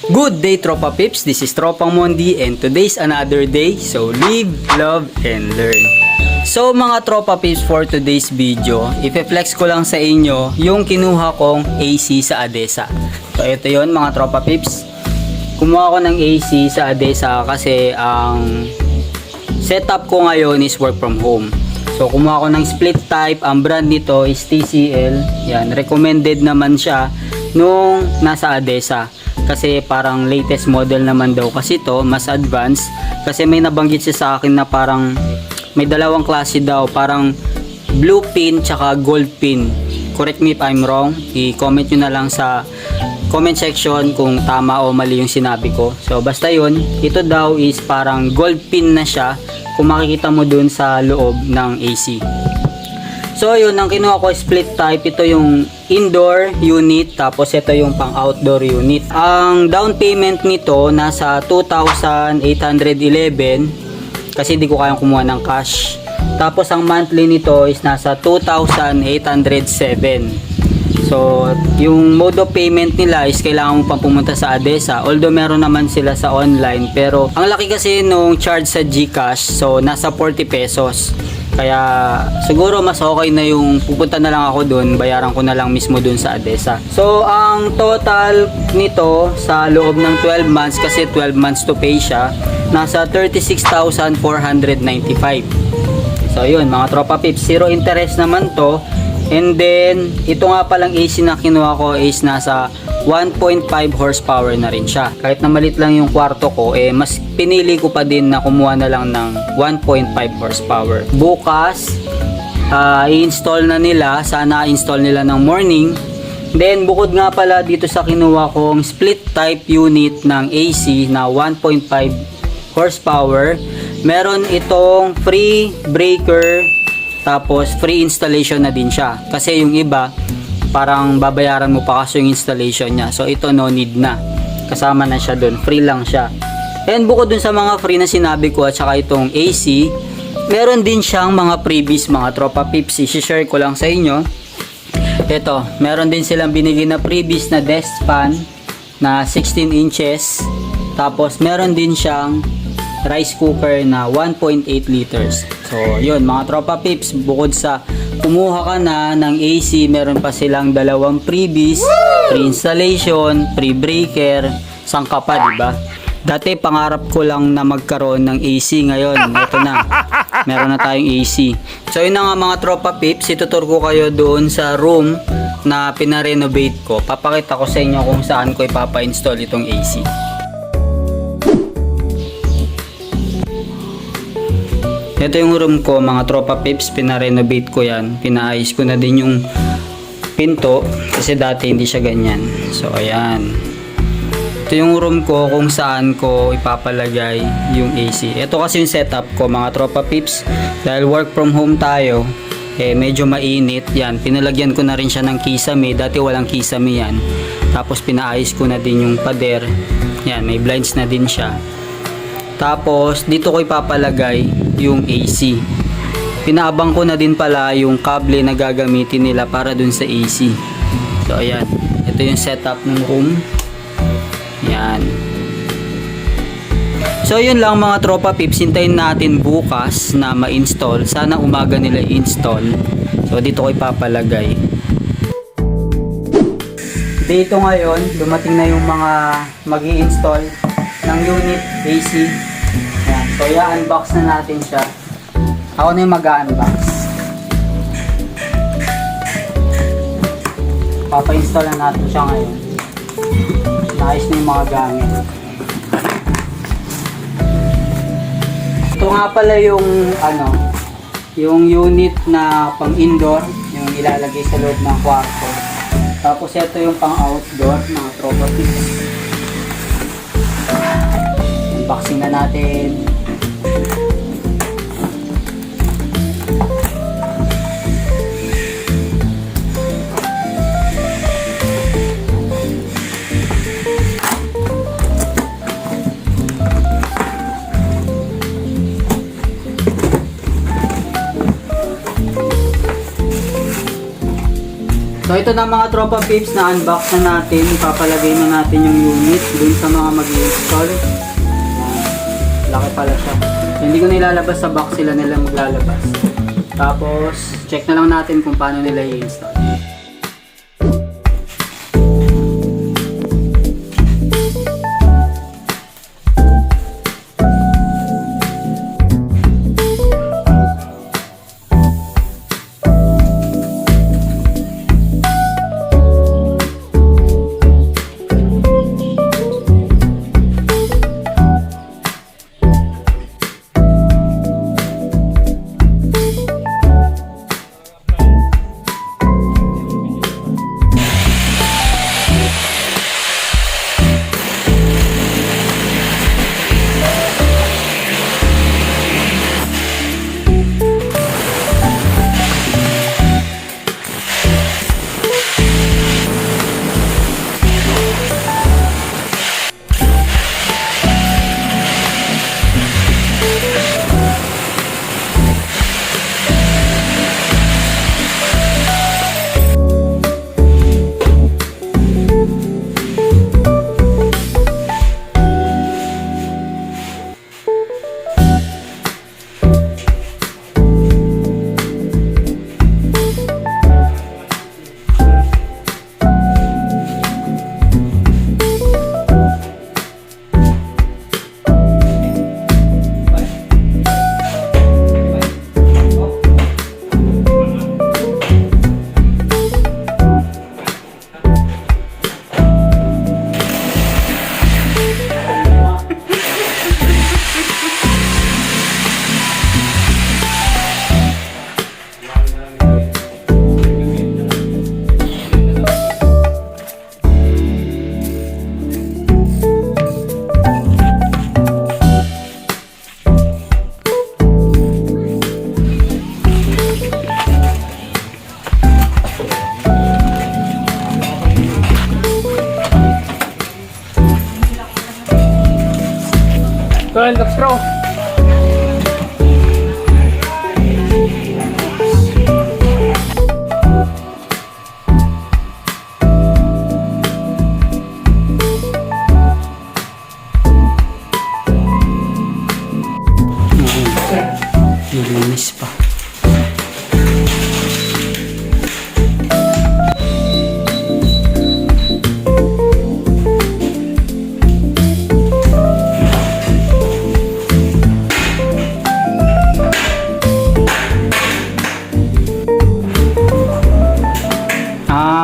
Good day, Tropa Pips. This is Tropang Mondi and today's another day. So live, love, and learn. So mga Tropa Pips, for today's video, ipe-flex ko lang sa inyo yung kinuha kong AC sa ADESA. So ito yon mga Tropa Pips. Kumuha ko ng AC sa ADESA kasi ang setup ko ngayon is work from home. So kumuha ko ng split type. Ang brand nito is TCL. Yan, recommended naman siya nung nasa ADESA. Kasi parang latest model naman daw kasi to, mas advanced. Kasi may nabanggit siya sa akin na parang may dalawang klase daw, parang blue pin tsaka gold pin. Correct me if I'm wrong, i-comment nyo na lang sa comment section kung tama o mali yung sinabi ko. So basta yun, ito daw is parang gold pin na siya kung makikita mo dun sa loob ng AC. So yun, ang kinuha ko split type, ito yung indoor unit, tapos ito yung pang outdoor unit. Ang down payment nito nasa 2,811 kasi di ko kayang kumuha ng cash. Tapos ang monthly nito is nasa 2,807. So yung mode of payment nila is kailangan mo pang pumunta sa ADESA, although meron naman sila sa online, pero ang laki kasi nung charge sa GCash, so nasa 40 pesos. Kaya siguro mas okay na yung pupunta na lang ako dun, bayaran ko na lang mismo dun sa ADESA. So ang total nito sa loob ng 12 months, kasi 12 months to pay siya, nasa 36,495. So yun mga Tropa Pips, zero interest naman to. And then ito nga palang AC na kinuha ko is nasa 1.5 horsepower na rin siya. Kahit na malit lang yung kwarto ko, mas pinili ko pa din na kumuha na lang ng 1.5 horsepower. Bukas, i-install na nila. Sana install nila ng morning. Then, bukod nga pala dito sa kinuha kong split type unit ng AC na 1.5 horsepower, meron itong free breaker, tapos free installation na din siya. Kasi yung iba, parang babayaran mo pa kasi yung installation niya. So ito no need na. Kasama na siya dun. Free lang siya. And bukod dun sa mga free na sinabi ko at saka itong AC, meron din siyang mga freebies mga Tropa Pips. I-share ko lang sa inyo. Ito, meron din silang binigay na freebies na desk fan na 16 inches. Tapos meron din siyang rice cooker na 1.8 liters. So yun mga Tropa Pips, bukod sa kumuha ka na ng AC, meron pa silang dalawang freebies, free installation, free breaker, sangka pa, diba? Dati pangarap ko lang na magkaroon ng AC, ngayon ito na, meron na tayong AC. So yun na nga mga Tropa Pips, itutur ko kayo doon sa room na pinarenovate ko. Papakita ko sa inyo kung saan ko ipapa-install itong AC. Ito yung room ko mga Tropa Pips, pinarenovate ko yan. Pinaayos ko na din yung pinto kasi dati hindi siya ganyan. So ayan. Ito yung room ko kung saan ko ipapalagay yung AC. Ito kasi yung setup ko mga Tropa Pips. Dahil work from home tayo, medyo mainit. Yan, pinalagyan ko na rin siya ng kisame. Dati walang kisame yan. Tapos pinaayos ko na din yung pader. Yan, may blinds na din siya. Tapos dito ko ipapalagay yung AC. Pinaabang ko na din pala yung kable na gagamitin nila para dun sa AC. So ayan, ito yung setup ng room. Yan. So yun lang mga Tropa Pips, hintayin natin bukas na ma-install. Sana umaga nila i-install. So dito ko ipapalagay. Dito ngayon, dumating na yung mga mag-i-install ng unit AC. Yan. So i-unbox na natin siya. Ako na yung mag-unbox. Papa-install na natin siya ngayon. Naayos na yung mga gamit. Ito nga pala yung yung unit na pang indoor, yung ilalagay sa loob ng kwarto. Tapos ito yung pang outdoor, mga Tropa Pips. Unboxing na natin. So ito na mga Tropa Pips, na unbox na natin. Ipapalagay na natin yung unit dun sa mga mag-i-install. Laki pala siya. So, hindi ko nilalabas sa box, sila nila maglalabas. Tapos, check na lang natin kung paano nila i-install. Well, let's go. Nalinis pa.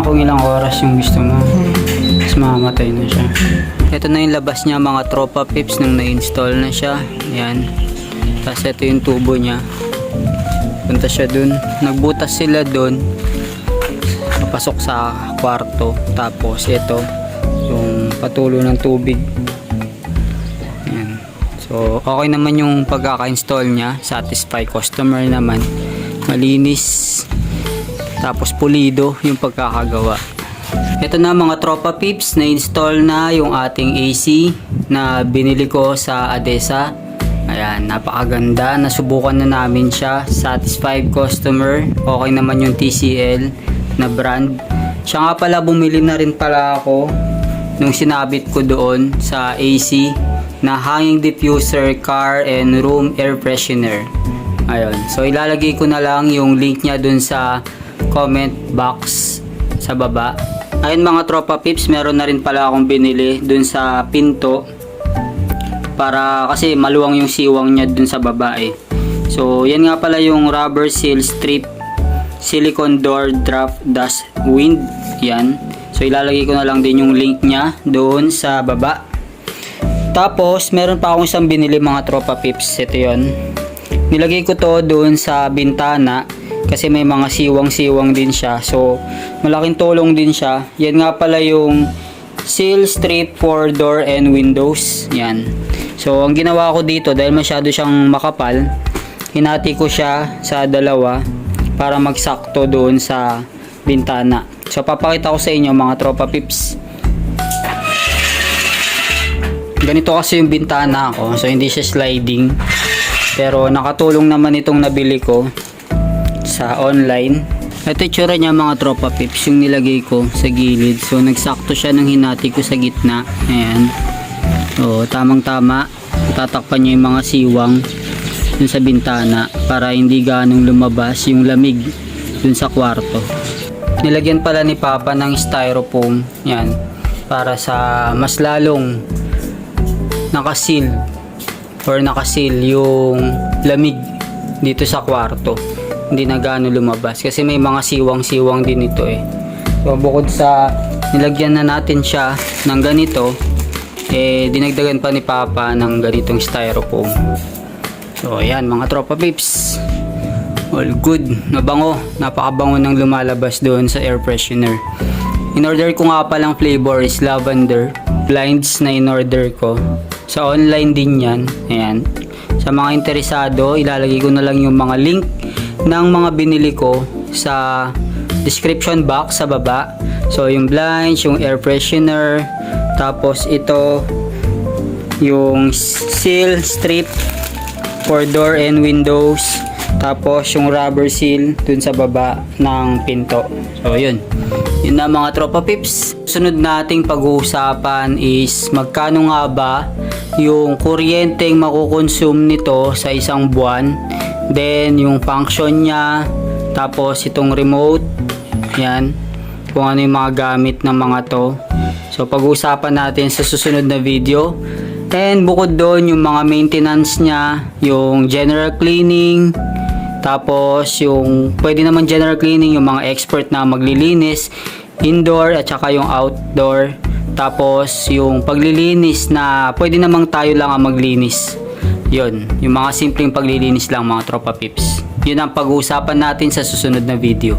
Kung ilang oras yung gusto mo, tapos mamamatay na siya. Ito na yung labas niya mga tropa pips nung na-install na siya. Yan. Tapos ito yung tubo niya. Punta siya dun. Nagbutas sila dun. Papasok sa kwarto. Tapos ito yung patulo ng tubig. Yan. So okay naman yung pagkaka-install niya. Satisfy customer naman. Malinis. Tapos pulido yung pagkakagawa. Ito na mga tropa pips, na-install na yung ating AC na binili ko sa ADESA. Ayan, napakaganda. Nasubukan na namin siya. Satisfied customer. Okay naman yung TCL na brand. Siya nga pala, bumili na rin pala ako nung sinabit ko doon sa AC na hanging diffuser, car and room air freshener. Ayun. So ilalagay ko na lang yung link niya doon sa comment box sa baba. Ayun mga tropa pips, meron na rin pala akong binili dun sa pinto para kasi maluwang yung siwang niya dun sa baba eh. So yan nga pala yung rubber seal strip silicone door draft dust wind. Yan. So ilalagay ko na lang din yung link niya doon sa baba. Tapos meron pa akong isang binili mga tropa pips. Ito yun. Nilagay ko to doon sa bintana kasi may mga siwang-siwang din siya. So, malaking tulong din siya. Yan nga pala yung seal strip for door and windows. Yan. So, ang ginawa ko dito, dahil masyado siyang makapal, hinati ko siya sa dalawa para magsakto doon sa bintana. So, papakita ko sa inyo mga tropa pips. Ganito kasi yung bintana ko. So, hindi siya sliding. Pero, nakatulong naman itong nabili ko sa online. Ito yung tsura niya mga tropa pips, yung nilagay ko sa gilid. So nagsakto siya ng hinati ko sa gitna. Ayan. So, tamang-tama. Tatakpan nyo yung mga siwang dun sa bintana para hindi ganong lumabas yung lamig dun sa kwarto. Nilagyan pala ni Papa ng styrofoam yan para sa mas lalong nakasil yung lamig dito sa kwarto, hindi na gaano lumabas kasi may mga siwang-siwang din ito eh. So bukod sa nilagyan na natin siya ng ganito, dinagdagan pa ni Papa ng ganitong styrofoam. So ayan mga tropa pips, all good, mabango, napakabango ng lumalabas doon sa air freshener. In order ko nga palang flavor is lavender, blinds na in order ko. Sa online din yan, ayan. Sa mga interesado, ilalagay ko na lang yung mga link ng mga binili ko sa description box sa baba. So yung blinds, yung air freshener, tapos ito yung seal strip for door and windows, tapos yung rubber seal dun sa baba ng pinto. So yun na mga tropa pips. Sunod nating pag-uusapan is magkano nga ba yung kuryenteng makukonsume nito sa isang buwan, then yung function niya, tapos itong remote, yan, kung ano yung mga gamit ng mga to. So pag-uusapan natin sa susunod na video. And bukod doon, yung mga maintenance niya, yung general cleaning, tapos yung pwede naman general cleaning, yung mga expert na maglilinis indoor at saka yung outdoor, tapos yung paglilinis na pwede namang tayo lang ang maglinis. Yun, yung mga simpleng paglilinis lang mga tropa pips. Yun ang pag-uusapan natin sa susunod na video.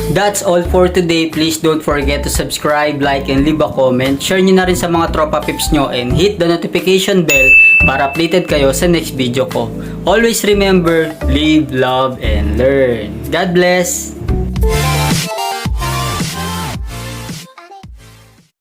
That's all for today. Please don't forget to subscribe, like, and leave a comment. Share nyo na rin sa mga tropa pips nyo and hit the notification bell para updated kayo sa next video ko. Always remember, live, love, and learn. God bless!